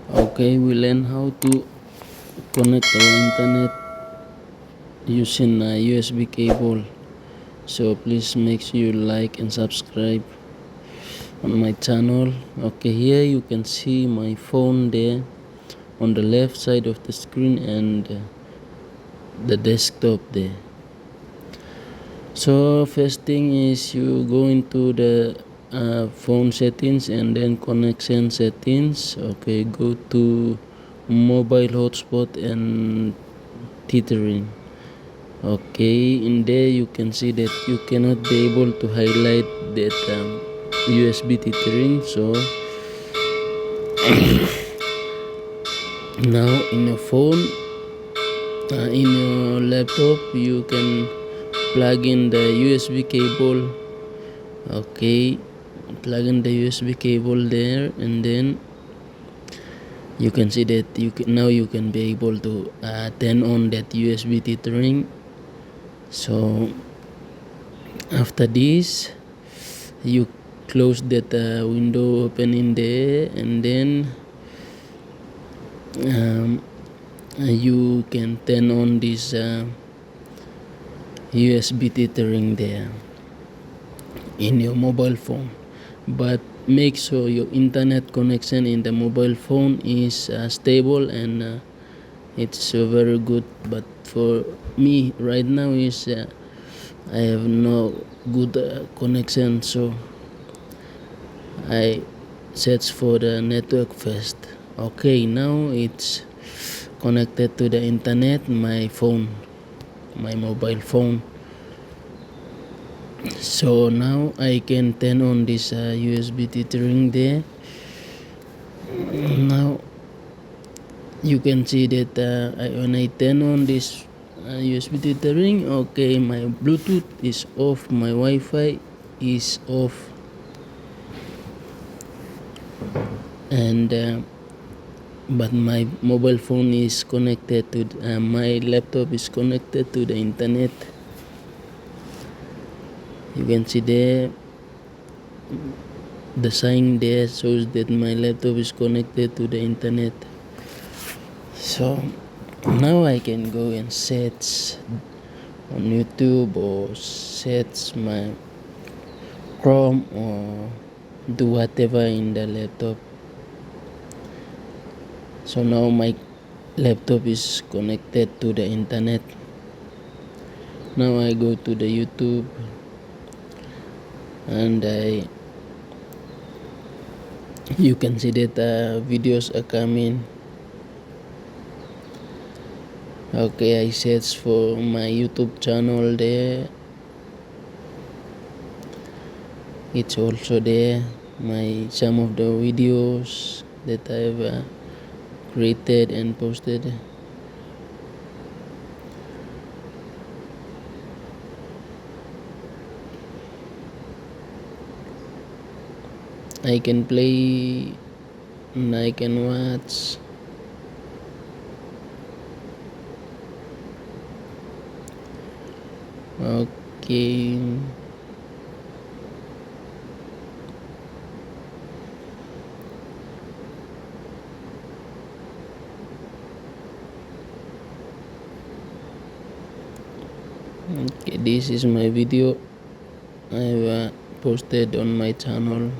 Okay, we learn how to connect our internet using a USB cable. So please make sure you like and subscribe on my channel. Okay, here you can see my phone there on the left side of the screen and the desktop there. So first thing is you go into the phone settings and then connection settings. Okay, go to mobile hotspot and tethering. Okay, in there you can see that you cannot be able to highlight that USB tethering. So now in your phone, in your laptop, you can plug in the USB cable. Okay, plug in the USB cable there, and then you can see that now you can be able to turn on that USB tethering. So after this, you close that window open in there, and then you can turn on this USB tethering there in your mobile phone, but make sure your internet connection in the mobile phone is stable and it's very good. But for me right now is I have no good connection, so I search for the network first. Okay, now it's connected to the internet, my mobile phone. So now I can turn on this USB tethering there. Now you can see that when I turn on this USB tethering, okay, my Bluetooth is off, my Wi-Fi is off, and but my mobile phone is connected to my laptop is connected to the internet. You can see there the sign there shows that my laptop is connected to the internet. So now I can go and search on YouTube or search my Chrome or do whatever in the laptop. So now my laptop is connected to the internet. Now I go to the YouTube and you can see that videos are coming. Okay, I search for my YouTube channel there. It's also there, some of the videos that I've created and posted. I can play and I can watch. Okay, this is my video I've posted on my channel.